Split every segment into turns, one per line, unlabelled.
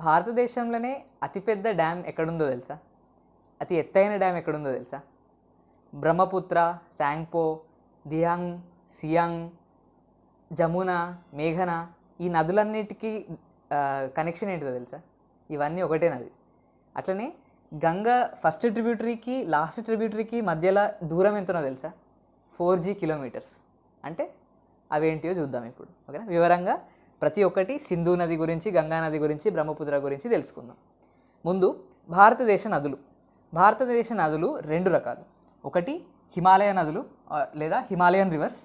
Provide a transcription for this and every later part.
భారతదేశంలోనే అతిపెద్ద డ్యామ్ ఎక్కడుందో తెలుసా? అతి ఎత్తైన డ్యామ్ ఎక్కడుందో తెలుసా? బ్రహ్మపుత్ర, శాంగ్పో, దియాంగ్, సియాంగ్, జమున, మేఘన ఈ నదులన్నిటికీ కనెక్షన్ ఏంటిదో తెలుసా? ఇవన్నీ ఒకటే నది. అట్లనే గంగా ఫస్ట్ ట్రిబ్యూటరీకి లాస్ట్ ట్రిబ్యూటరీకి మధ్యలో దూరం ఎంతనో తెలుసా? 4G kilometres. అంటే అవేంటియో చూద్దాం ఇప్పుడు. ఓకేనా? వివరంగా ప్రతి ఒక్కటి సింధు నది గురించి, గంగా నది గురించి, బ్రహ్మపుత్ర గురించి తెలుసుకుందాం. ముందు భారతదేశ నదులు. భారతదేశ నదులు రెండు రకాలు. ఒకటి హిమాలయ నదులు లేదా హిమాలయన్ రివర్స్.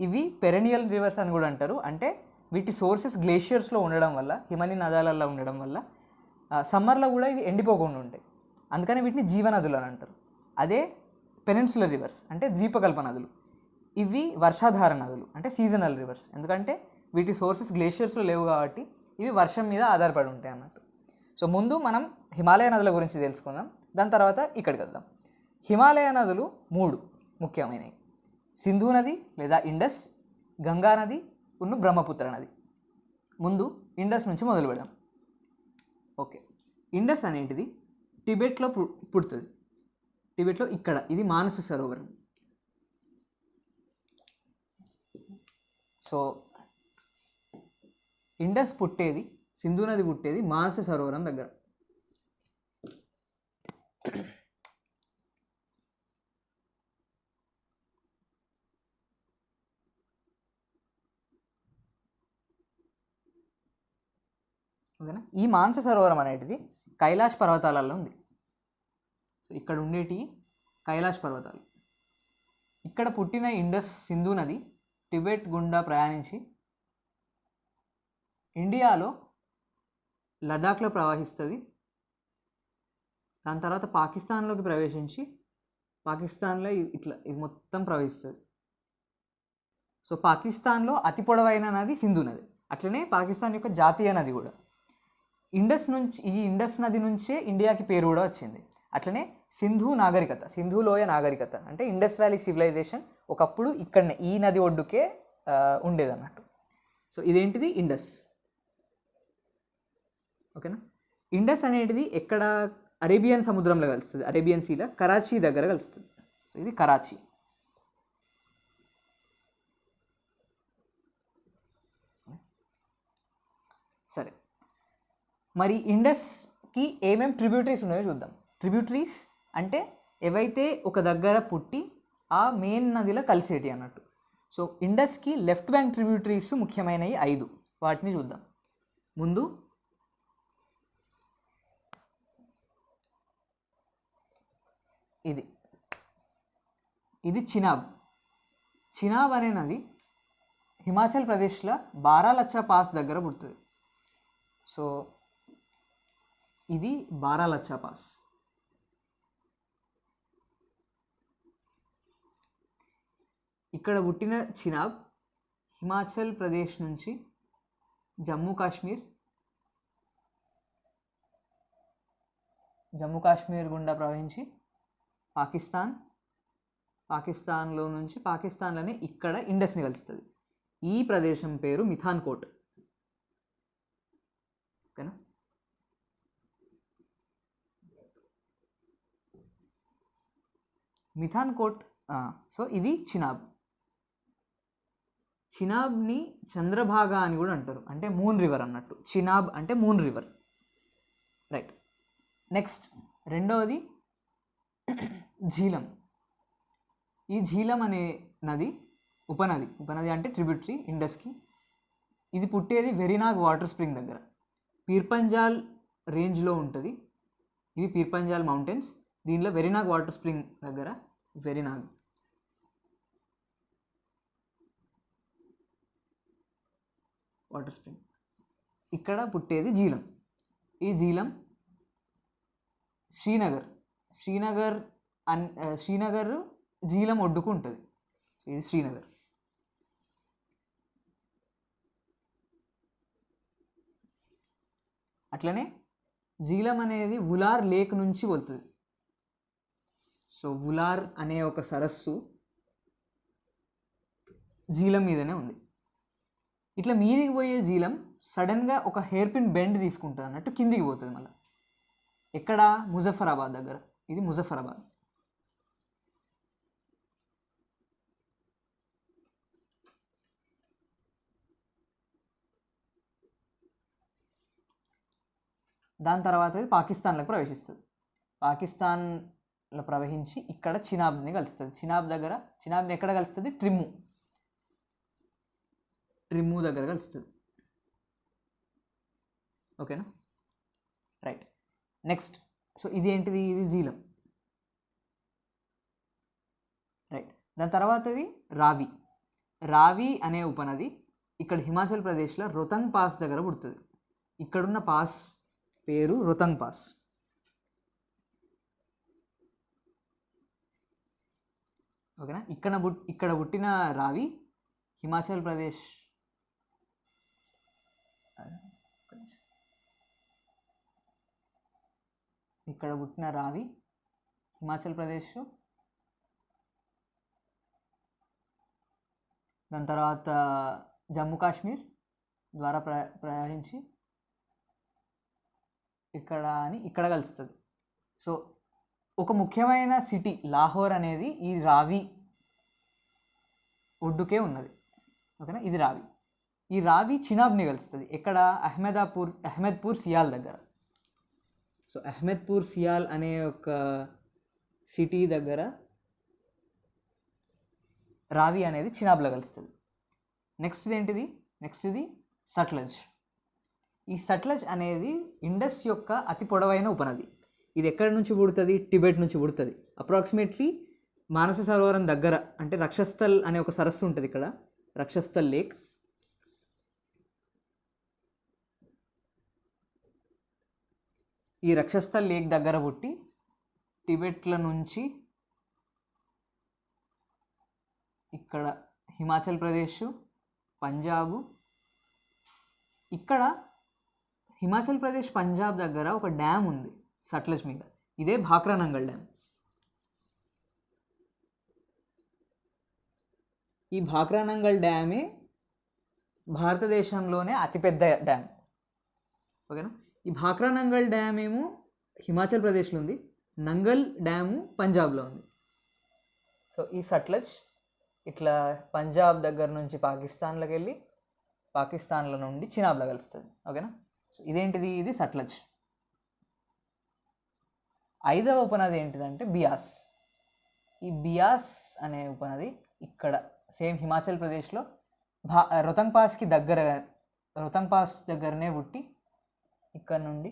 ఇవి పెరెనియల్ రివర్స్ అని కూడా అంటారు. అంటే వీటి సోర్సెస్ గ్లేషియర్స్లో ఉండడం వల్ల, హిమనీ నదాలలో ఉండడం వల్ల సమ్మర్లో కూడా ఇవి ఎండిపోకుండా ఉంటాయి. అందుకని వీటిని జీవనదులు అని అంటారు. అదే పెనిన్సులర్ రివర్స్ అంటే ద్వీపకల్ప నదులు. ఇవి వర్షాధార నదులు అంటే సీజనల్ రివర్స్. ఎందుకంటే వీటి సోర్సెస్ గ్లేషియర్స్లో లేవు కాబట్టి ఇవి వర్షం మీద ఆధారపడి ఉంటాయి అన్నట్టు. సో ముందు మనం హిమాలయ నదుల గురించి తెలుసుకుందాం. దాని తర్వాత ఇక్కడికి వద్దాం. హిమాలయ నదులు 3 ముఖ్యమైనవి: సింధు నది లేదా ఇండస్, గంగా నది, బ్రహ్మపుత్ర నది. ముందు ఇండస్ నుంచి మొదలు పెడదాం. ఓకే, ఇండస్ అనేటిది టిబెట్లో పుడుతుంది. టిబెట్లో ఇక్కడ ఇది మానస సరోవరం. సో ఇండస్ పుట్టేది, సింధు నది పుట్టేది మానస సరోవరం దగ్గర. ఓకేనా? ఈ మానస సరోవరం అనేటిది కైలాష్ పర్వతాలలో ఉంది. సో ఇక్కడ ఉండేటి కైలాష్ పర్వతాలు. ఇక్కడ పుట్టిన ఇండస్ సింధు నది టిబెట్ గుండా ప్రయాణించి ఇండియాలో లడాఖ్లో ప్రవహిస్తుంది. దాని తర్వాత పాకిస్తాన్లోకి ప్రవేశించి పాకిస్తాన్లో ఇది మొత్తం ప్రవహిస్తుంది. సో పాకిస్తాన్లో అతి పొడవైన నది సింధు నది. అట్లనే పాకిస్తాన్ యొక్క జాతీయ నది కూడా. ఈ ఇండస్ నది నుంచే ఇండియాకి పేరు కూడా వచ్చింది. అట్లనే సింధు నాగరికత, సింధు లోయ నాగరికత అంటే ఇండస్ వ్యాలీ సివిలైజేషన్ ఒకప్పుడు ఇక్కడనే ఈ నది ఒడ్డుకే ఉండేదన్నట్టు. సో ఇదేంటిది ఇండస్. ఓకేనా? ఇండస్ అనేటిది ఎక్కడ అరేబియన్ సముద్రంలో కలుస్తుంది, అరేబియన్ సీలో కరాచీ దగ్గర కలుస్తుంది. సో ఇది కరాచీ. సరే, మరి ఇండస్కి ఏమేమి ట్రిబ్యూటరీస్ ఉన్నాయో చూద్దాం. ట్రిబ్యూటరీస్ అంటే ఏవైతే ఒక దగ్గర పుట్టి ఆ మెయిన్ నదిలో కలిసేటి అన్నట్టు. సో ఇండస్కి లెఫ్ట్ బ్యాంక్ ట్రిబ్యూటరీస్ ముఖ్యమైనవి 5. వాటిని చూద్దాం. ముందు ఇది చినాబ్. చినాబ్ అనే నది హిమాచల్ ప్రదేశ్లో బారాలచ్చా పాస్ దగ్గర పుడుతుంది. సో ఇది బారాలచ్చా పాస్. ఇక్కడ పుట్టిన చినాబ్ హిమాచల్ ప్రదేశ్ నుంచి జమ్మూ కాశ్మీర్ గుండా ప్రవహించి పాకిస్తాన్లో నుంచి పాకిస్తాన్లోనే ఇక్కడ ఇండస్ని కలుస్తుంది. ఈ ప్రదేశం పేరు మిథాన్కోట్. ఓకేనా? మిథాన్కోట్. సో ఇది చినాబ్ని చంద్రభాగా అని కూడా అంటారు, అంటే మూన్ రివర్ అన్నట్టు. చినాబ్ అంటే మూన్ రివర్. రైట్. నెక్స్ట్ రెండవది ఝీలం. ఈ ఝీలం అనే నది ఉపనది అంటే ట్రిబ్యూటరీ ఇండస్కి. ఇది పుట్టేది వెరినాగ్ వాటర్ స్ప్రింగ్ దగ్గర, పీర్పంజాల్ రేంజ్లో ఉంటుంది. ఇవి పీర్పంజాల్ మౌంటైన్స్. దీనిలో వెరినాగ్ వాటర్ స్ప్రింగ్ దగ్గర వెరినాగ్. వాటర్ స్ప్రింగ్ ఇక్కడ పుట్టేది ఝీలం. ఈ ఝీలం శ్రీనగర్ ఝీలం ఒడ్డుకు ఉంటుంది. ఇది శ్రీనగర్. అట్లనే ఝీలం అనేది వులార్ లేక్ నుంచి వెళ్తుంది. సో వులార్ అనే ఒక సరస్సు ఝీలం మీదనే ఉంది. ఇట్లా మీదికి పోయే ఝీలం సడన్గా ఒక హెయిర్ పిన్ బెండ్ తీసుకుంటుంది అన్నట్టు కిందికి పోతుంది మళ్ళీ. ఎక్కడ? ముజఫరాబాద్ దగ్గర. ఇది ముజఫరాబాద్. దాని తర్వాత ఇది పాకిస్తాన్లోకి ప్రవేశిస్తుంది. పాకిస్తాన్లో ప్రవహించి ఇక్కడ చినాబ్ని కలుస్తుంది. చినాబ్ని ఎక్కడ కలుస్తుంది? ట్రిమ్ము దగ్గర కలుస్తుంది. ఓకేనా? రైట్. నెక్స్ట్, సో ఇది ఏంటిది? ఇది జీలం. రైట్. దాని తర్వాతది రావి అనే ఉపనది ఇక్కడ హిమాచల్ ప్రదేశ్లో రోహతంగ్ పాస్ దగ్గర పుడుతుంది. ఇక్కడున్న పాస్ పేరు రోహతంగ్ పాస్. ఓకేనా? ఇక్కడ పుట్టిన రావి హిమాచల్ ప్రదేశ్ హిమాచల్ ప్రదేశ్, దాని తర్వాత జమ్మూ కాశ్మీర్ ద్వారా ప్రయాణించి ఇక్కడ కలుస్తుంది. సో ఒక ముఖ్యమైన సిటీ లాహోర్ అనేది ఈ రావి ఒడ్డుకే ఉన్నది. ఓకేనా? ఇది రావి. ఈ రావి చినాబ్ని కలుస్తుంది. ఎక్కడ? అహ్మద్పూర్ సియాల్ దగ్గర. సో అహ్మద్పూర్ సియాల్ అనే ఒక సిటీ దగ్గర రావి అనేది చినాబ్లో కలుస్తుంది. నెక్స్ట్ ఏంటిది? ఇది సట్లెజ్. ఈ సట్లెజ్ అనేది ఇండస్ యొక్క అతి పొడవైన ఉపనది. ఇది ఎక్కడి నుంచి పుడుతుంది? టిబెట్ నుంచి పుడుతుంది. అప్రాక్సిమేట్లీ మానస సరోవరం దగ్గర, అంటే రక్షస్థల్ అనే ఒక సరస్సు ఉంటుంది ఇక్కడ, రక్షస్థల్ లేక్. ఈ రక్షస్థల్ లేక్ దగ్గర పుట్టి టిబెట్ల నుంచి ఇక్కడ హిమాచల్ ప్రదేశ్, పంజాబు, ఇక్కడ హిమాచల్ ప్రదేశ్ పంజాబ్ దగ్గర ఒక డ్యామ్ ఉంది సట్లెజ్ మీద. ఇదే భాక్రానంగల్ డ్యామ్. ఈ భాక్రానంగల్ డ్యామే భారతదేశంలోనే అతిపెద్ద డ్యామ్. ఓకేనా? ఈ భాక్రానంగల్ డ్యామ్ ఏమో హిమాచల్ ప్రదేశ్లో ఉంది, నంగల్ డ్యాము పంజాబ్లో ఉంది. సో ఈ సట్లెజ్ ఇట్లా పంజాబ్ దగ్గర నుంచి పాకిస్తాన్లోకి వెళ్ళి పాకిస్తాన్లో నుండి చినాబ్లో కలుస్తుంది. ఓకేనా? సో ఇదేంటిది? ఇది సట్లెజ్. 5వ ఉపనది ఏంటిదంటే బియాస్. ఈ బియాస్ అనే ఉపనది ఇక్కడ సేమ్ హిమాచల్ ప్రదేశ్లో రోహతంగ్ పాస్ దగ్గరనే పుట్టి ఇక్కడ నుండి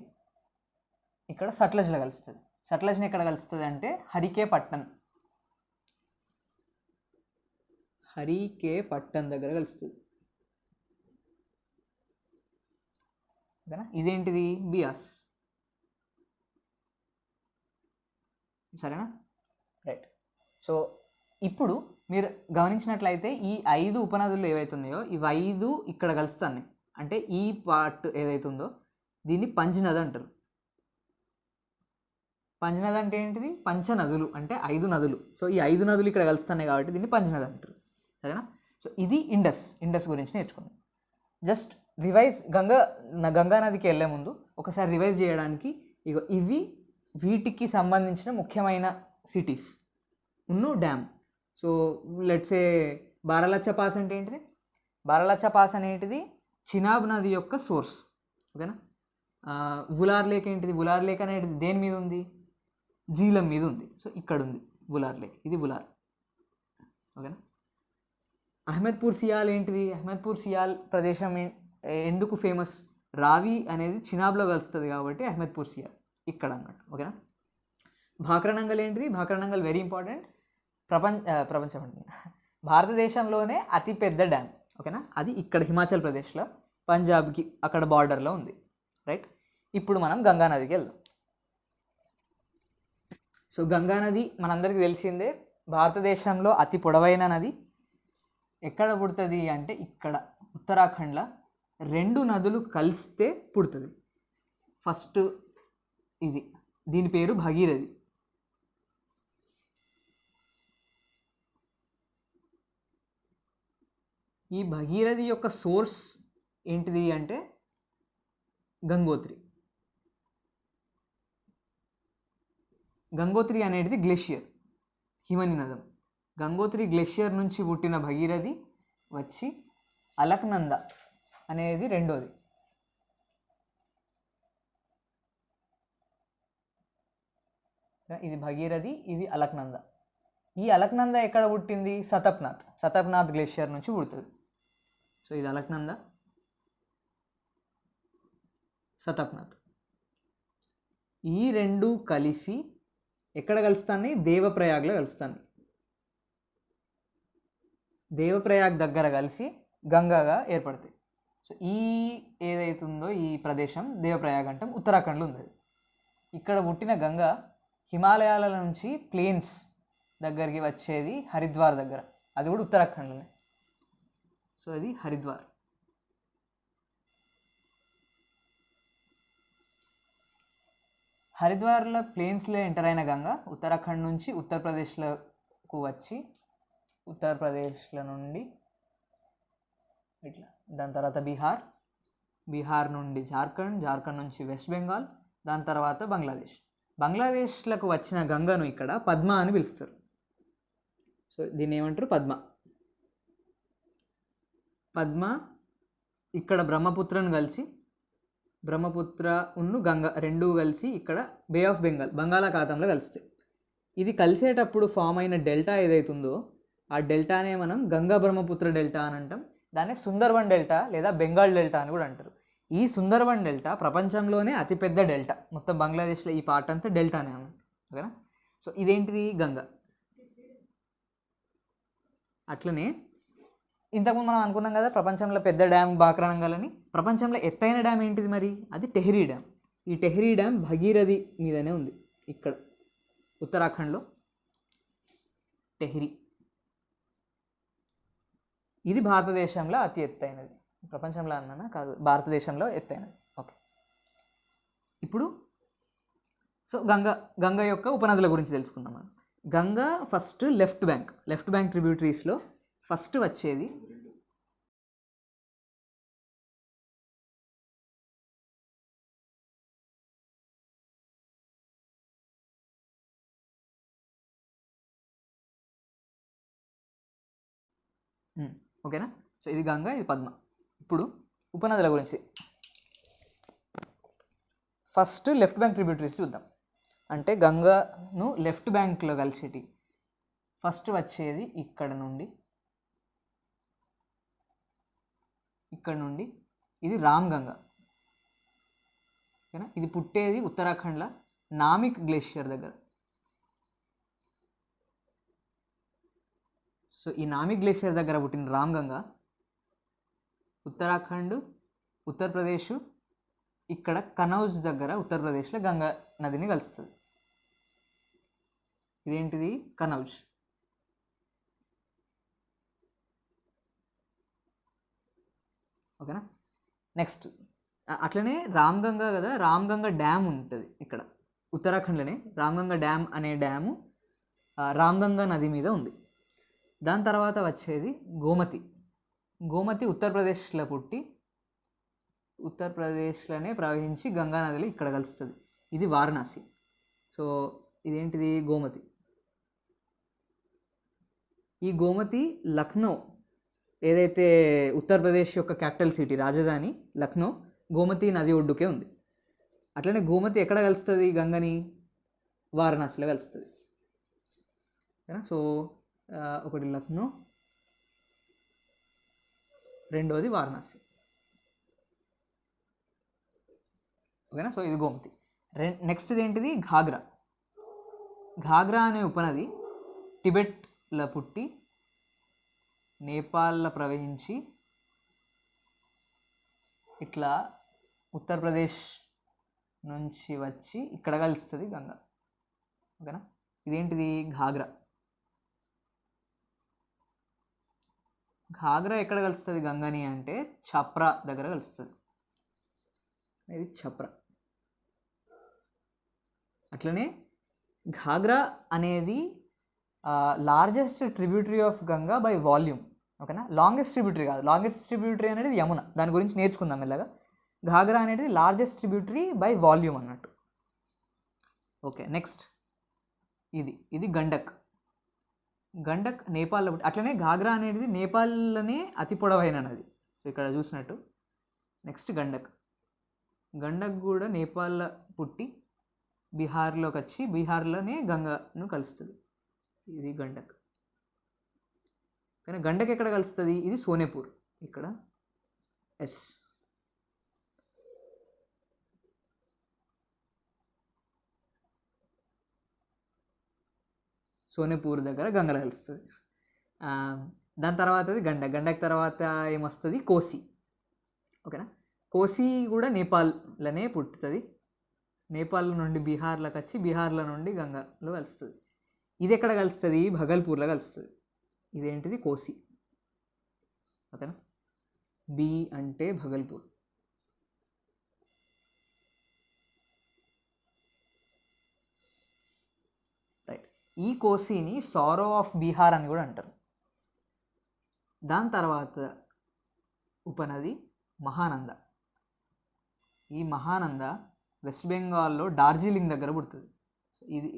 ఇక్కడ సట్లెజ్లో కలుస్తుంది. సట్లెజ్ని ఎక్కడ కలుస్తుంది అంటే హరికే పట్టణం దగ్గర కలుస్తుంది. ఓకేనా? ఇదేంటిది? బియాస్. సరేనా? రైట్. సో ఇప్పుడు మీరు గమనించినట్లయితే ఈ 5 ఉపనదులు ఏవైతున్నాయో ఇవి 5 ఇక్కడ కలుస్తాయి. అంటే ఈ పార్ట్ ఏదైతుందో దీన్ని పంచనది అంటారు. పంచనది అంటే ఏంటిది? పంచనదులు అంటే 5 నదులు. సో ఈ 5 నదులు ఇక్కడ కలుస్తున్నాయి కాబట్టి దీన్ని పంచనది అంటారు. సరేనా? సో ఇది ఇండస్ గురించి నేర్చుకుందాం. జస్ట్ రివైజ్ గంగా నదికి వెళ్ళే ముందు ఒకసారి రివైజ్ చేయడానికి ఇవి వీటికి సంబంధించిన ముఖ్యమైన cities dam. So let's say Baralacha pass అంటే ఏంటిది? బారాలచ్చా పాస్ అనేటిది చినాబ్ నది యొక్క సోర్స్. ఓకేనా? వులార్ లేక్ ఏంటిది? వులార్ లేక్ అనేది దేని మీద ఉంది? జీలం మీద ఉంది. సో ఇక్కడ ఉంది వులార్ లేక్. ఇది వులార్. ఓకేనా? అహ్మద్పూర్ సియాల్ ఏంటిది? అహ్మద్పూర్ సియాల్ ప్రదేశం ఎందుకు ఫేమస్? రావి అనేది చినాబ్లో కలుస్తుంది కాబట్టి అహ్మద్పూర్ సియాల్ ఇక్కడ అన్నట్టు. ఓకేనా? భాక్రానంగల్ ఏంటిది? Bhakra Nangal very important. ప్రపంచం అంటే భారతదేశంలోనే అతిపెద్ద డ్యామ్. ఓకేనా? అది ఇక్కడ హిమాచల్ ప్రదేశ్లో పంజాబ్కి అక్కడ బార్డర్లో ఉంది. రైట్. ఇప్పుడు మనం గంగా నదికి వెళ్దాం. సో గంగా నది మనందరికీ తెలిసిందే, భారతదేశంలో అతి పొడవైన నది. ఎక్కడ పుడుతుంది అంటే ఇక్కడ ఉత్తరాఖండ్లో 2 నదులు కలిస్తే పుడుతుంది. ఫస్ట్ దీని పేరు భగీరథి. ఈ భగీరథి యొక్క సోర్స్ ఏంటిది అంటే గంగోత్రి. గంగోత్రి అనేది గ్లేషియర్, హిమనినదం. గంగోత్రి గ్లేషియర్ నుంచి పుట్టిన భగీరథి వచ్చి అలక్నంద అనేది రెండోది. ఇది భగీరథి, ఇది అలక్నంద. ఈ అలక్నంద ఎక్కడ పుట్టింది? సతప్నాథ్ గ్లేషియర్ నుంచి పుడుతుంది. సో ఇది అలక్నంద, సతప్నాథ్. ఈ రెండు కలిసి ఎక్కడ కలుస్తాయి? దేవప్రయాగ్లో కలుస్తాయి. దేవప్రయాగ్ దగ్గర కలిసి గంగాగా ఏర్పడతాయి. సో ఈ ఏదైతుందో ఈ ప్రదేశం దేవప్రయాగ్ అంటాం, ఉత్తరాఖండ్లో ఉంది. ఇక్కడ పుట్టిన గంగా హిమాలయాల నుంచి ప్లేన్స్ దగ్గరికి వచ్చేది హరిద్వార్ దగ్గర, అది కూడా ఉత్తరాఖండ్లోనే. సో అది హరిద్వార్. హరిద్వార్లో ప్లేన్స్లో ఎంటర్ అయిన గంగ ఉత్తరాఖండ్ నుంచి ఉత్తరప్రదేశ్లకు వచ్చి ఉత్తరప్రదేశ్ల నుండి ఇట్లా, దాని తర్వాత బీహార్ నుండి జార్ఖండ్ నుంచి వెస్ట్ బెంగాల్, దాని తర్వాత బంగ్లాదేశ్లకు వచ్చిన గంగను ఇక్కడ పద్మ అని పిలుస్తారు. సో దీన్ని ఏమంటారు? పద్మ. ఇక్కడ బ్రహ్మపుత్రను కలిసి, బ్రహ్మపుత్ర ఉన్ను గంగ రెండు కలిసి ఇక్కడ బే ఆఫ్ బెంగాల్, బంగాళాఖాతంలో కలుస్తాయి. ఇది కలిసేటప్పుడు ఫామ్ అయిన డెల్టా ఏదైతుందో ఆ డెల్టానే మనం గంగా బ్రహ్మపుత్ర డెల్టా అని అంటాం. దాన్ని సుందర్బన్ డెల్టా లేదా బెంగాల్ డెల్టా అని కూడా అంటారు. ఈ సుందర్బన్ డెల్టా ప్రపంచంలోనే అతిపెద్ద డెల్టా. మొత్తం బంగ్లాదేశ్లో ఈ పార్ట్ అంతా డెల్టానే అన్నమాట. ఓకేనా? సో ఇదేంటిది? గంగ. అట్లనే ఇంతకుముందు మనం అనుకున్నాం కదా ప్రపంచంలో పెద్ద డ్యామ్ బాక్రానంగల్ అని. ప్రపంచంలో ఎత్తైన డ్యామ్ ఏంటిది మరి? అది టెహ్రీ డ్యామ్. ఈ టెహ్రీ డ్యామ్ భగీరథి మీదనే ఉంది, ఇక్కడ ఉత్తరాఖండ్లో టెహ్రీ. ఇది భారతదేశంలో అతి ఎత్తైనది. ప్రపంచంలో అన్నానా? కాదు, భారతదేశంలో ఎత్తైనది. ఓకే, ఇప్పుడు సో గంగ యొక్క ఉపనదుల గురించి తెలుసుకుందాం మనం. గంగ ఫస్ట్ లెఫ్ట్ బ్యాంక్ ట్రిబ్యూటరీస్లో ఫస్ట్ వచ్చేది ఓకేనా? సో ఇది గంగ, ఇది పద్మ. ఇప్పుడు ఉపనదుల గురించి ఫస్ట్ లెఫ్ట్ బ్యాంక్ ట్రిబ్యూటరీస్ చూద్దాం. అంటే గంగను లెఫ్ట్ బ్యాంక్లో కలిసేటి ఫస్ట్ వచ్చేది ఇక్కడ నుండి ఇది రామ్ గంగ. ఓకేనా? ఇది పుట్టేది ఉత్తరాఖండ్లో నామిక్ గ్లేషియర్ దగ్గర. సో ఈ నామిక్ గ్లేషియర్ దగ్గర పుట్టిన రామ్ గంగ ఉత్తరాఖండ్, ఉత్తరప్రదేశ్, ఇక్కడ కనౌజ్ దగ్గర ఉత్తరప్రదేశ్లో గంగా నదిని కలుస్తుంది. ఇదేంటిది? కనౌజ్. ఓకేనా? నెక్స్ట్ అట్లనే రామ్గంగా కదా, రామ్గంగా డ్యామ్ ఉంటుంది ఇక్కడ ఉత్తరాఖండ్లోనే. రామ్గంగా డ్యామ్ అనే డ్యాము రామ్గంగా నది మీద ఉంది. దాని తర్వాత వచ్చేది గోమతి ఉత్తరప్రదేశ్లో పుట్టి ఉత్తరప్రదేశ్లోనే ప్రవహించి గంగా నదిలో ఇక్కడ కలుస్తుంది. ఇది వారణాసి. సో ఇదేంటిది? గోమతి. ఈ గోమతి లక్నో ఏదైతే ఉత్తరప్రదేశ్ యొక్క క్యాపిటల్ సిటీ రాజధాని లక్నో గోమతి నది ఒడ్డుకే ఉంది. అట్లనే గోమతి ఎక్కడ కలుస్తుంది గంగని? వారణాసిలో కలుస్తుంది. ఓకేనా? సో ఒకటి లక్నో, రెండోది వారణాసి. ఓకేనా? సో ఇది గోమతి. నెక్స్ట్ ఏంటిది? ఘాగ్రా అనే ఉపనది టిబెట్లో పుట్టి నేపాల్లో ప్రవహించి ఇట్లా ఉత్తరప్రదేశ్ నుంచి వచ్చి ఇక్కడ కలుస్తుంది గంగ. ఓకేనా? ఇదేంటిది? ఘాగ్రా ఎక్కడ కలుస్తుంది గంగని అంటే ఛప్రా దగ్గర కలుస్తుంది. ఇది ఛప్రా. అట్లనే ఘాగ్రా అనేది largest tributary of Ganga by volume. ఓకేనా? లాంగెస్ట్ ట్రిబ్యూటరీ కాదు, లాంగెస్ట్ ట్రిబ్యూటరీ అనేది యమున. దాని గురించి నేర్చుకుందాం మెల్లగా. ఘాగ్రా అనేది లార్జెస్ట్ ట్రిబ్యూటరీ బై వాల్యూమ్ అన్నట్టు. ఓకే, నెక్స్ట్ ఇది గండక్. గండక్ నేపాల్లో అట్లనే ఘాగ్రా అనేది నేపాల్లోనే అతి పొడవైన నది, ఇక్కడ చూసినట్టు. నెక్స్ట్ గండక్ కూడా నేపాల్లో పుట్టి బీహార్లోకి వచ్చి బీహార్లోనే గంగను కలుస్తుంది. ఇది గండక్. కానీ గండక్ ఎక్కడ కలుస్తుంది? ఇది సోనేపూర్, ఇక్కడ ఎస్. సోనేపూర్ దగ్గర గంగలో కలుస్తుంది. దాని తర్వాత గండక్ తర్వాత ఏమొస్తుంది? కోసి. ఓకేనా, కోసి కూడా నేపాల్లోనే పుట్టుతుంది. నేపాల్ నుండి బీహార్లోకి వచ్చి బీహార్లో నుండి గంగలో కలుస్తుంది. ఇది ఎక్కడ కలుస్తుంది? భగల్పూర్లో కలుస్తుంది. ఇదేంటిది? కోసి. ఓకేనా, బి అంటే భగల్పూర్. రైట్, ఈ కోసిని సారో ఆఫ్ బీహార్ అని కూడా అంటారు. దాని తర్వాత ఉపనది మహానంద. ఈ మహానంద వెస్ట్ బెంగాల్లో డార్జిలింగ్ దగ్గర పుడుతుంది.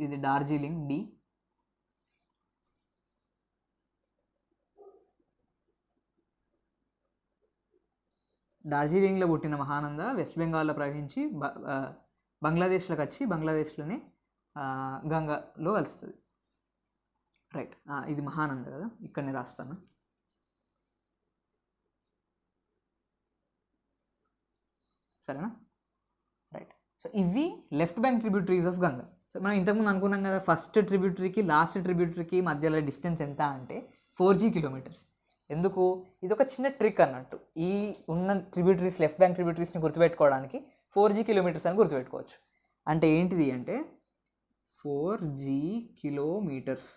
ఇది డార్జిలింగ్, డి. డార్జిలింగ్లో పుట్టిన మహానంద వెస్ట్ బెంగాల్లో ప్రవహించి బంగ్లాదేశ్లోకి వచ్చి బంగ్లాదేశ్లోనే గంగలో కలుస్తుంది. రైట్, ఇది మహానంద కదా, ఇక్కడనే రాస్తాను. సరేనా? రైట్, సో ఇవి left bank tributaries of Ganga. So మనం ఇంతకుముందు అనుకున్నాం కదా, ఫస్ట్ ట్రిబ్యూటరీకి లాస్ట్ ట్రిబ్యూటరీకి మధ్యలో డిస్టెన్స్ ఎంత అంటే 4G కిలోమీటర్స్. ఎందుకు? ఇది ఒక చిన్న ట్రిక్ అన్నట్టు. ఈ ఉన్న ట్రిబ్యూటరీస్, లెఫ్ట్ బ్యాంక్ ట్రిబ్యూటరీస్ని గుర్తుపెట్టుకోవడానికి 4G కిలోమీటర్స్ అని గుర్తుపెట్టుకోవచ్చు. అంటే ఏంటిది అంటే 4G కిలోమీటర్స్.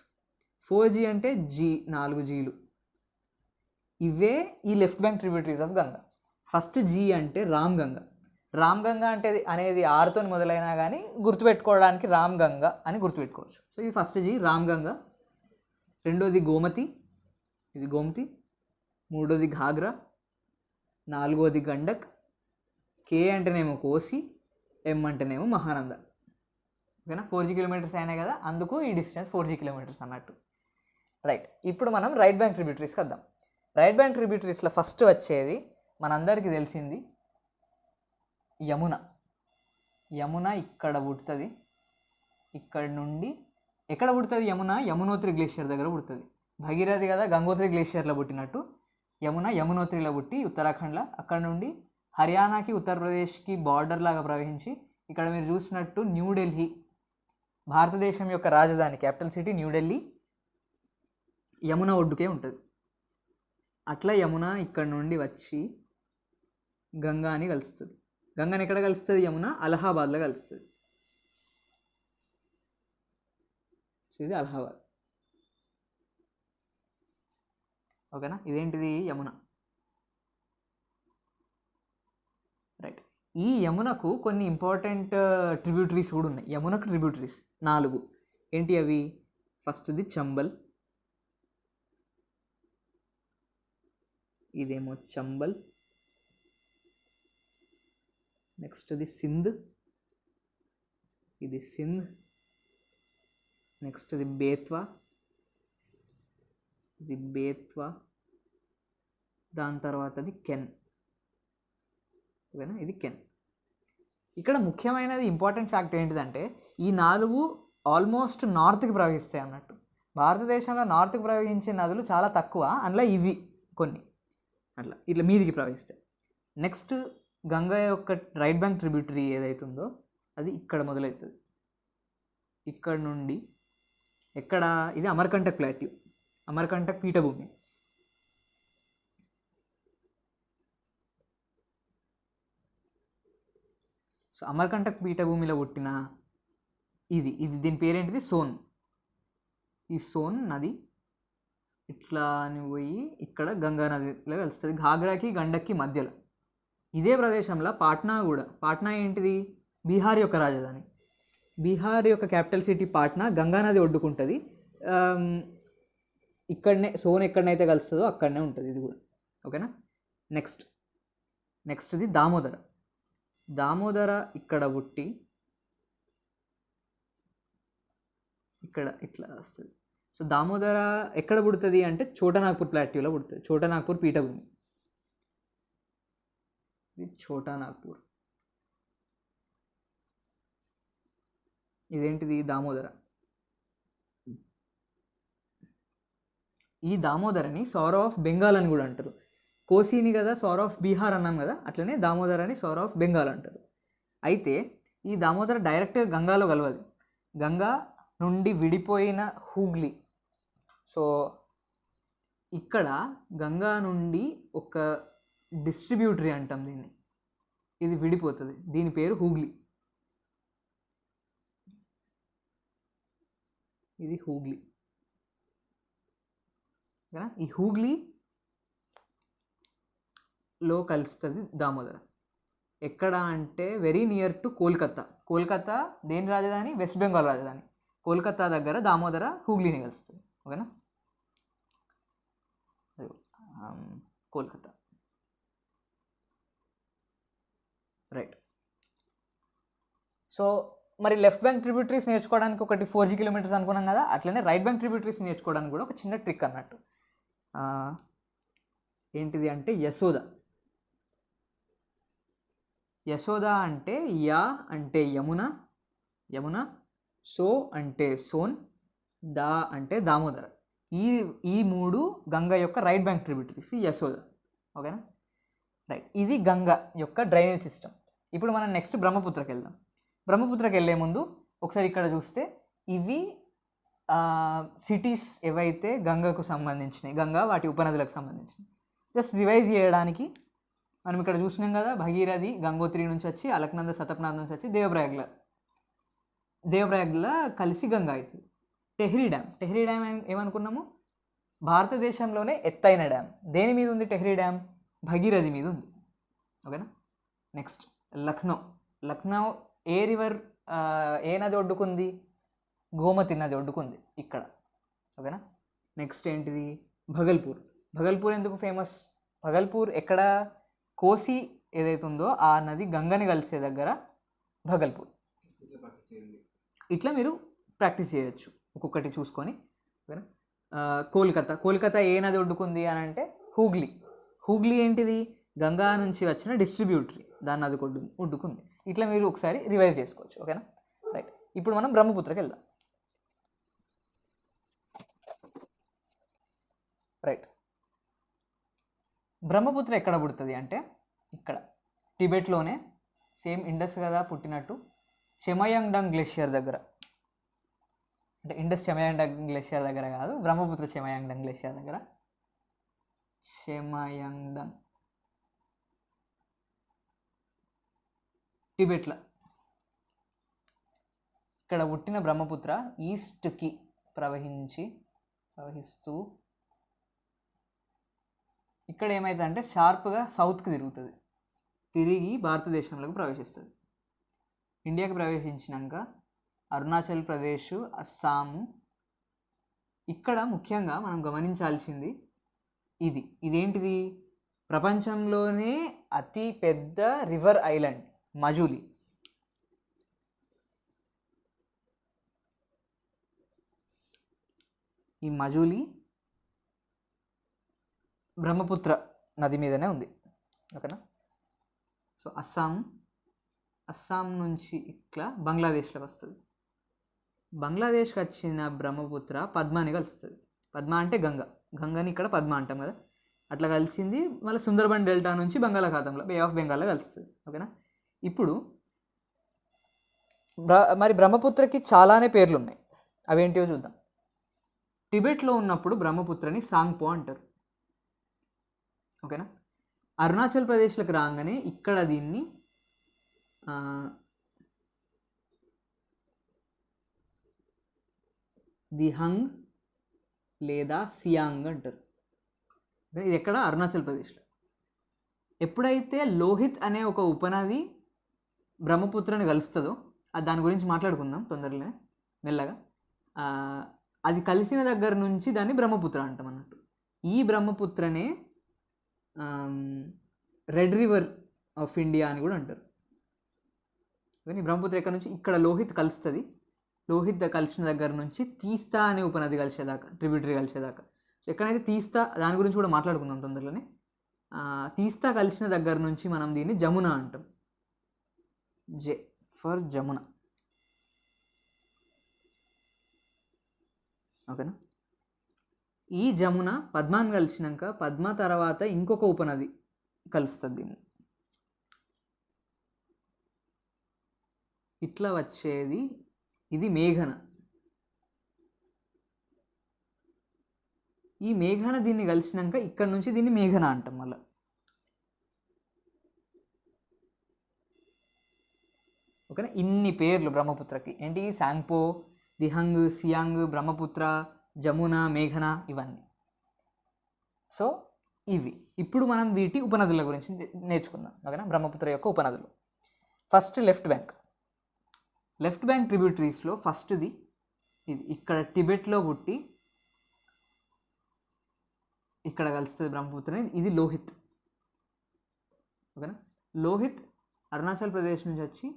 4G అంటే G, 4 Gలు. ఇవే ఈ left bank tributaries of Ganga. First G అంటే రామ్ గంగా అంటే అనేది ఆరుతో మొదలైనా కానీ గుర్తుపెట్టుకోవడానికి రామ్ గంగా అని గుర్తుపెట్టుకోవచ్చు. సో ఇది ఫస్ట్ G, రామ్ గంగా. రెండోది గోమతి, ఇది గోమతి. మూడోది ఘాగ్రా. నాలుగోది గండక్. కే అంటేనేమో కోసి, ఎం అంటేనేమో మహానంద. ఓకేనా, 4G కిలోమీటర్స్ అయినాయి కదా, అందుకు ఈ డిస్టెన్స్ 4G కిలోమీటర్స్ అన్నట్టు. రైట్, ఇప్పుడు మనం రైట్ బ్యాంక్ ట్రిబ్యూటరీస్కి వద్దాం. రైట్ బ్యాంక్ ట్రిబ్యూటరీస్లో ఫస్ట్ వచ్చేది మనందరికీ తెలిసింది యమున ఇక్కడ పుడుతుంది. ఇక్కడ నుండి ఎక్కడ పుడుతుంది యమునోత్రి గ్లేషియర్ దగ్గర పుడుతుంది. భగీరథి కదా గంగోత్రి గ్లేషియర్లో పుట్టినట్టు యమునోత్రిలో పుట్టి ఉత్తరాఖండ్లో, అక్కడ నుండి హర్యానాకి ఉత్తరప్రదేశ్కి బార్డర్ లాగా ప్రవహించి ఇక్కడ మీరు చూసినట్టు న్యూఢిల్లీ, భారతదేశం యొక్క రాజధాని క్యాపిటల్ సిటీ న్యూఢిల్లీ, యమున ఒడ్డుకే ఉంటుంది. అట్లా యమున ఇక్కడ నుండి వచ్చి గంగాని కలుస్తుంది. గంగాని ఎక్కడ కలుస్తుంది? యమున అలహాబాద్లో కలుస్తుంది. ఇది అలహాబాద్. ఓకేనా, ఇదేంటిది? యమున. రైట్, ఈ యమునకు కొన్ని ఇంపార్టెంట్ ట్రిబ్యూటరీస్ కూడా ఉన్నాయి. యమునకు ట్రిబ్యూటరీస్ 4. ఏంటి అవి? ఫస్ట్ది చంబల్, ఇదేమో చంబల్. నెక్స్ట్ది సింధ్, ఇది సింధ్. నెక్స్ట్ది బేత్వా, ఇది బేత్వా. దాని తర్వాతది కెన్. ఓకేనా, ఇది కెన్. ఇక్కడ ముఖ్యమైనది ఇంపార్టెంట్ ఫ్యాక్ట్ ఏంటిదంటే ఈ 4 ఆల్మోస్ట్ నార్త్కి ప్రవహిస్తాయి అన్నట్టు. భారతదేశంలో నార్త్కి ప్రవహించే నదులు చాలా తక్కువ, అందులో ఇవి కొన్ని అట్లా ఇట్లా మీదికి ప్రవహిస్తాయి. నెక్స్ట్ గంగా యొక్క రైట్ బ్యాంక్ ట్రిబ్యూటరీ ఏదైతుందో అది ఇక్కడ మొదలవుతుంది. ఇక్కడ నుండి ఎక్కడ? ఇది అమర్కంటక్ ప్లాట్యూ, అమర్కంటక్ పీఠభూమి. సో అమర్కంటక్ పీఠభూమిలో పుట్టిన ఇది దీని పేరేంటిది? సోన్. ఈ సోన్ నది ఇట్లా అని పోయి ఇక్కడ గంగా నదిలో కలుస్తుంది, ఘాగ్రాకి గండక్కి మధ్యలో. ఇదే ప్రదేశంలో పాట్నా ఏంటిది? బీహార్ యొక్క రాజధాని. బీహార్ యొక్క క్యాపిటల్ సిటీ పాట్నా గంగా నది ఒడ్డుకుంటుంది. ఇక్కడనే సోన్ ఎక్కడనైతే కలుస్తుందో అక్కడనే ఉంటుంది ఇది కూడా. ఓకేనా, నెక్స్ట్ది దామోదర. దామోదర ఇక్కడ పుట్టి ఇక్కడ ఇట్లా వస్తుంది. సో దామోదర ఎక్కడ పుడుతుంది అంటే చోటనాగ్పూర్ ప్లాట్యూలో పుడుతుంది. చోటనాగ్పూర్ పీఠభూమి, ఇది చోటనాగ్పూర్. ఇదేంటిది దామోదర. ఈ దామోదరని సౌర ఆఫ్ బెంగాల్ అని కూడా అంటారు. కోసీని కదా సౌర ఆఫ్ బీహార్ అన్నాం కదా, అట్లనే దామోదరని సౌర ఆఫ్ బెంగాల్ అంటారు. అయితే ఈ దామోదర డైరెక్ట్గా గంగాలో కలవదు. గంగా నుండి విడిపోయిన హూగ్లీ, సో ఇక్కడ గంగా నుండి ఒక డిస్ట్రిబ్యూటరీ అంటాం దీన్ని, ఇది విడిపోతుంది, దీని పేరు హూగ్లీ. ఇది హూగ్లీ. ఈ హూగ్లీలో కలుస్తుంది దామోదర. ఎక్కడ అంటే very near to Kolkata. Kolkata దేని రాజధాని? వెస్ట్ బెంగాల్ రాజధాని. కోల్కతా దగ్గర దామోదర హూగ్లీని కలుస్తుంది. ఓకేనా, కోల్కతా. రైట్. సో మరి లెఫ్ట్ బ్యాంక్ ట్రిబ్యూటరీస్ నేర్చుకోవడానికి ఒకటి 4G కిలోమీటర్స్ అనుకున్నాం కదా, అట్లనే రైట్ బ్యాంక్ ట్రిబ్యూటరీస్ నేర్చుకోవడానికి కూడా ఒక చిన్న ట్రిక్ అన్నట్టు. ఏంటిది అంటే యశోద. యశోద అంటే యా అంటే యమున, యమున, సో అంటే సోన్, దా అంటే దామోదర. ఈ మూడు గంగ యొక్క రైట్ బ్యాంక్ ట్రిబ్యూటరీస్ యశోద. ఓకేనా, రైట్. ఇది గంగ యొక్క డ్రైనేజ్ సిస్టమ్. ఇప్పుడు మనం నెక్స్ట్ బ్రహ్మపుత్రకి వెళ్దాం. బ్రహ్మపుత్రకి వెళ్ళే ముందు ఒకసారి ఇక్కడ చూస్తే ఇవి సిటీస్ ఏవైతే గంగకు సంబంధించినవి, గంగా వాటి ఉపనదులకు సంబంధించినవి. జస్ట్ రివైజ్ చేయడానికి మనం ఇక్కడ చూసినాం కదా, భగీరథి గంగోత్రి నుంచి వచ్చి అలక్నంద సతప్నాథ్ నుంచి వచ్చి దేవప్రయాగ్లో కలిసి గంగా అవుతుంది. టెహ్రీ డ్యామ్ ఏమనుకున్నాము? భారతదేశంలోనే ఎత్తైన డ్యామ్. దేని మీద ఉంది టెహ్రీ డ్యామ్? భగీరథి మీద ఉంది. ఓకేనా, నెక్స్ట్ లక్నో ఏ రివర్, ఏ నది ఒడ్డుకుంది? గోమతి నది ఒడ్డుకుంది ఇక్కడ. ఓకేనా, నెక్స్ట్ ఏంటిది? భగల్పూర్ ఎందుకు ఫేమస్? భగల్పూర్ ఎక్కడ? కోసి ఏదైతే ఉందో ఆ నది గంగని కలిసే దగ్గర భగల్పూర్. ఇట్లా మీరు ప్రాక్టీస్ చేయొచ్చు ఒక్కొక్కటి చూసుకొని. ఓకేనా, కోల్కతా ఏ నది ఒడ్డుకుంది అని అంటే హూగ్లీ ఏంటిది? గంగా నుంచి వచ్చిన డిస్ట్రిబ్యూటరీ, దాన్ని నది ఒడ్డుకుంది. ఇట్లా మీరు ఒకసారి రివైజ్ చేసుకోవచ్చు. ఓకేనా, రైట్. ఇప్పుడు మనం బ్రహ్మపుత్రకి వెళ్దాం. రైట్. బ్రహ్మపుత్ర ఎక్కడ పుడుతుంది అంటే ఇక్కడ టిబెట్లోనే, సేమ్ ఇండస్ కదా పుట్టినట్టు, చెమయాంగ్డంగ్ గ్లేషియర్ దగ్గర. అంటే ఇండస్ చెమయాంగ్డంగ్ గ్లేషియర్ దగ్గర కాదు, బ్రహ్మపుత్ర చెమయాంగ్డంగ్ గ్లేషియర్ దగ్గర. చెమయాంగ్డంగ్ టిబెట్లో. ఇక్కడ పుట్టిన బ్రహ్మపుత్ర ఈస్ట్కి ప్రవహిస్తూ ఇక్కడ ఏమవుతుంది అంటే షార్ప్గా సౌత్కి తిరిగి భారతదేశంలోకి ప్రవేశిస్తుంది. ఇండియాకి ప్రవేశించినాక అరుణాచల్ ప్రదేశ్, అస్సాము. ఇక్కడ ముఖ్యంగా మనం గమనించాల్సింది ఇదేంటిది? ప్రపంచంలోనే అతి పెద్ద రివర్ ఐలాండ్ మజూలి. ఈ మజూలి బ్రహ్మపుత్ర నది మీదనే ఉంది. ఓకేనా, సో అస్సాం నుంచి ఇట్లా బంగ్లాదేశ్లోకి వస్తుంది. బంగ్లాదేశ్కి వచ్చిన బ్రహ్మపుత్ర పద్మాని కలుస్తుంది. పద్మ అంటే గంగని ఇక్కడ పద్మ అంటాం కదా, అట్లా కలిసింది. మళ్ళీ సుందర్బన్ డెల్టా నుంచి బంగాళాఖాతంలో, బే ఆఫ్ బెంగాల్లో కలుస్తుంది. ఓకేనా, ఇప్పుడు మరి బ్రహ్మపుత్రకి చాలానే పేర్లు ఉన్నాయి. అవేంటివో చూద్దాం. టిబెట్లో ఉన్నప్పుడు బ్రహ్మపుత్రని సాంగ్పో అంటారు. ఓకేనా, అరుణాచల్ ప్రదేశ్లోకి రాగానే ఇక్కడ దీన్ని దిహంగ్ లేదా సియాంగ్ అంటారు. ఇది ఎక్కడ? అరుణాచల్ ప్రదేశ్లో. ఎప్పుడైతే లోహిత్ అనే ఒక ఉపనది బ్రహ్మపుత్రని కలుస్తుందో, దాని గురించి మాట్లాడుకుందాం తొందరలోనే మెల్లగా. అది కలిసిన దగ్గర నుంచి దాన్ని బ్రహ్మపుత్ర అంటాం అన్నట్టు. ఈ బ్రహ్మపుత్రనే రెడ్ రివర్ ఆఫ్ ఇండియా అని కూడా అంటారు. కానీ బ్రహ్మపుత్ర ఎక్కడి నుంచి ఇక్కడ లోహిత్ కలుస్తుంది, లోహిత్ కలిసిన దగ్గర నుంచి తీస్తా అనే ఉపనది కలిసేదాకా, ట్రిబ్యూటరీ కలిసేదాకా. సో ఎక్కడైతే తీస్తా, దాని గురించి కూడా మాట్లాడుకుందాం తొందరలోనే. తీస్తా కలిసిన దగ్గర నుంచి మనం దీన్ని జమున అంటాం. J for Jamuna. ఓకేనా. ఈ జమున పద్మాన్ని కలిసినాక పద్మ తర్వాత ఇంకొక ఉపనది కలుస్తుంది దీన్ని. ఇట్లా వచ్చేది ఇది మేఘన. ఈ మేఘన దీన్ని కలిసినాక ఇక్కడ నుంచి దీన్ని మేఘన అంటాం మళ్ళీ. ఓకేనా. ఇన్ని పేర్లు బ్రహ్మపుత్రకి ఏంటి, సాంగ్పో, దిహంగ్, సియాంగ్, బ్రహ్మపుత్ర, జమున, మేఘన, ఇవన్నీ. సో ఇవి ఇప్పుడు మనం వీటి ఉపనదుల గురించి నేర్చుకుందాం. ఓకేనా. బ్రహ్మపుత్ర యొక్క ఉపనదులు. First left bank. Left bank ట్రిబ్యూటరీస్లో ఫస్ట్ది ఇది. ఇక్కడ టిబెట్లో పుట్టి ఇక్కడ కలుస్తుంది బ్రహ్మపుత్ర. ఇది లోహిత్. ఓకేనా. లోహిత్ అరుణాచల్ ప్రదేశ్ నుంచి వచ్చి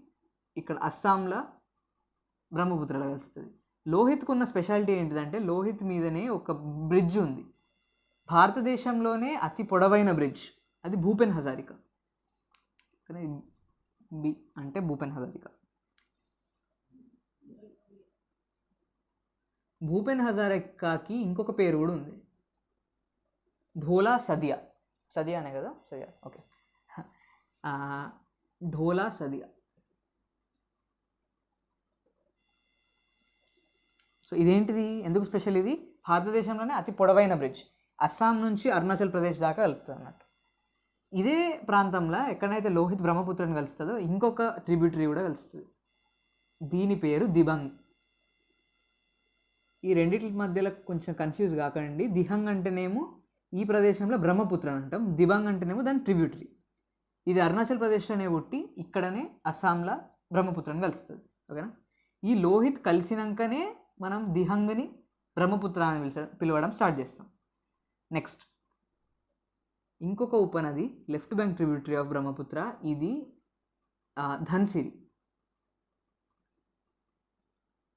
ఇక్కడ అస్సాంలో బ్రహ్మపుత్రలో కలుస్తుంది. లోహిత్కు ఉన్న స్పెషాలిటీ ఏంటిదంటే లోహిత్ మీదనే ఒక బ్రిడ్జ్ ఉంది, భారతదేశంలోనే అతి పొడవైన బ్రిడ్జ్. అది భూపెన్ హజారికా. కానీ బి అంటే భూపెన్ హజారికా. భూపెన్ హజారికాకి ఇంకొక పేరు కూడా ఉంది, ఢోలా సదియా. సదియా అనే కదా, సదియా. ఓకే. ఢోలా సదియా. సో ఇదేంటిది, ఎందుకు స్పెషల్? ఇది భారతదేశంలోనే అతి పొడవైన బ్రిడ్జ్, అస్సాం నుంచి అరుణాచల్ ప్రదేశ్ దాకా కలుపుతుంది అన్నట్టు. ఇదే ప్రాంతంలో ఎక్కడైతే లోహిత్ బ్రహ్మపుత్రని కలుస్తుందో ఇంకొక ట్రిబ్యూటరీ కూడా కలుస్తుంది, దీని పేరు దిబంగ్. ఈ రెండింటి మధ్యలో కొంచెం కన్ఫ్యూజ్ కాకండి. దిహంగ్ అంటేనేమో ఈ ప్రదేశంలో బ్రహ్మపుత్ర అంటాం, దిబంగ్ అంటేనేమో దాని ట్రిబ్యూటరీ. ఇది అరుణాచల్ ప్రదేశ్లోనే పుట్టి ఇక్కడనే అస్సాంలో బ్రహ్మపుత్రని కలుస్తుంది. ఓకేనా. ఈ లోహిత్ కలిసినాకనే మనం దిహంగ్ని బ్రహ్మపుత్ర అని పిలవడం స్టార్ట్ చేస్తాం. నెక్స్ట్ ఇంకొక ఉపనది left bank tributary of Brahmaputra, ఇది ధన్సిరి.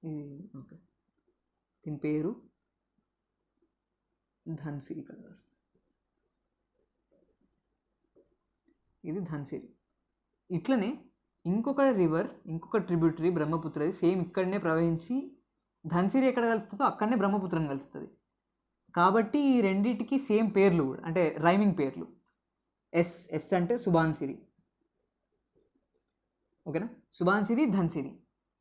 ఇది ఓకే, దీని పేరు ధన్సిరి. ఇక్కడ వస్తుంది, ఇది ధన్సిరి. ఇట్లనే ఇంకొక రివర్, ఇంకొక ట్రిబ్యూటరీ బ్రహ్మపుత్రది సేమ్ ఇక్కడనే ప్రవహించి ధన్సిరి ఎక్కడ కలుస్తుందో అక్కడనే బ్రహ్మపుత్రం కలుస్తుంది. కాబట్టి ఈ రెండింటికి సేమ్ పేర్లు కూడా, అంటే రైమింగ్ పేర్లు. ఎస్ అంటే సుబాన్సిరి. ఓకేనా. సుబాన్సిరి, ధన్సిరి.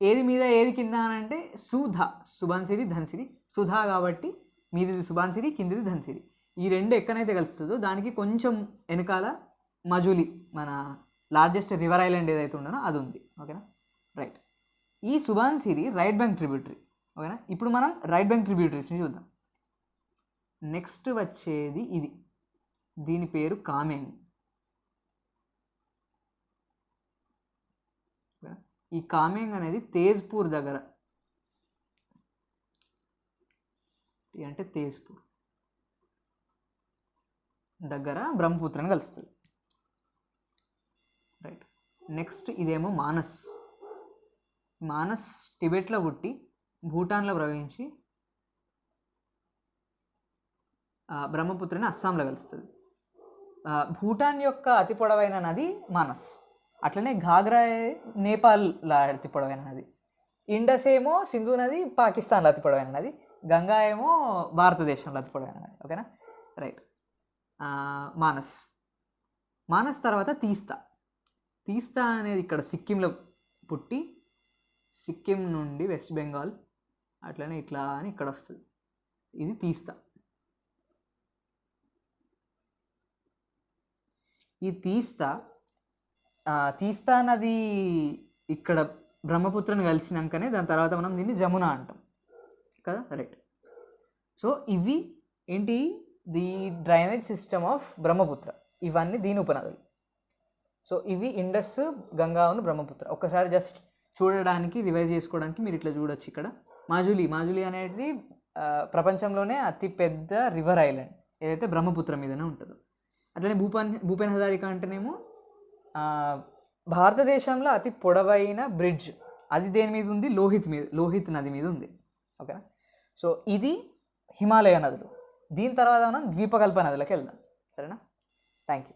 ఏది మీద ఏది కింద అని అంటే సుధా. సుబాన్సిరి, ధన్సిరి. సుధా కాబట్టి మీదిది సుబాన్సిరి, కిందిది ధన్సిరి. ఈ రెండు ఎక్కడైతే కలుస్తుందో దానికి కొంచెం వెనకాల మజులి, మన లార్జెస్ట్ రివర్ ఐలాండ్ ఏదైతే ఉండనో అది ఉంది. ఓకేనా. రైట్. ఈ సుబాన్సిరి రైట్ బ్యాంక్ ట్రిబ్యూటరీ. ఓకేనా. ఇప్పుడు మనం రైట్ బ్యాంక్ ట్రిబ్యూటరీస్ని చూద్దాం. నెక్స్ట్ వచ్చేది ఇది, దీని పేరు కామెంగ్. ఈ కామెంగ్ అనేది తేజ్పూర్ దగ్గర, అంటే తేజ్పూర్ దగ్గర బ్రహ్మపుత్రని కలుస్తుంది. రైట్. నెక్స్ట్ ఇదేమో మానస్. మానస్ టిబెట్లో పుట్టి భూటాన్లో ప్రవహించి బ్రహ్మపుత్రని అస్సాంలో కలుస్తుంది. భూటాన్ యొక్క అతి పొడవైన నది మానస్. అట్లనే ఘాగ్రా నేపాల్లో అతి పొడవైన నది. ఇండస్ ఏమో సింధు నది పాకిస్తాన్లో అతి పొడవైన నది. గంగా ఏమో భారతదేశంలో అతి పొడవైన నది. ఓకేనా. రైట్. మానస్. మానస్ తర్వాత తీస్తా. తీస్తా అనేది ఇక్కడ సిక్కింలో పుట్టి సిక్కిం నుండి వెస్ట్ బెంగాల్ అట్లనే ఇట్లా అని ఇక్కడ వస్తుంది, ఇది తీస్తా. ఈ తీస్తా నది ఇక్కడ బ్రహ్మపుత్రని కలిసినాకనే దాని తర్వాత మనం దీన్ని జమున అంటాం కదా. రైట్. సో ఇవి ఏంటి, the drainage system of Brahmaputra. ఇవన్నీ దీని ఉపనదులు. సో ఇవి ఇండస్, గంగాను, బ్రహ్మపుత్ర. ఒక్కసారి జస్ట్ చూడడానికి, రివైజ్ చేసుకోవడానికి మీరు ఇట్లా చూడొచ్చు. ఇక్కడ మాజులి అనేది ప్రపంచంలోనే అతిపెద్ద రివర్ ఐలాండ్ ఏదైతే బ్రహ్మపుత్ర మీదనే ఉంటుందో. అట్లనే భూపెన్ హజారికా అంటేనేమో భారతదేశంలో అతి పొడవైన బ్రిడ్జ్ అది దేని మీద ఉంది? లోహిత్ నది మీద ఉంది. ఓకేనా? సో ఇది హిమాలయ నదులు. దీని తర్వాత మనం ద్వీపకల్ప నదులకు వెళ్దాం. సరేనా? Thank you.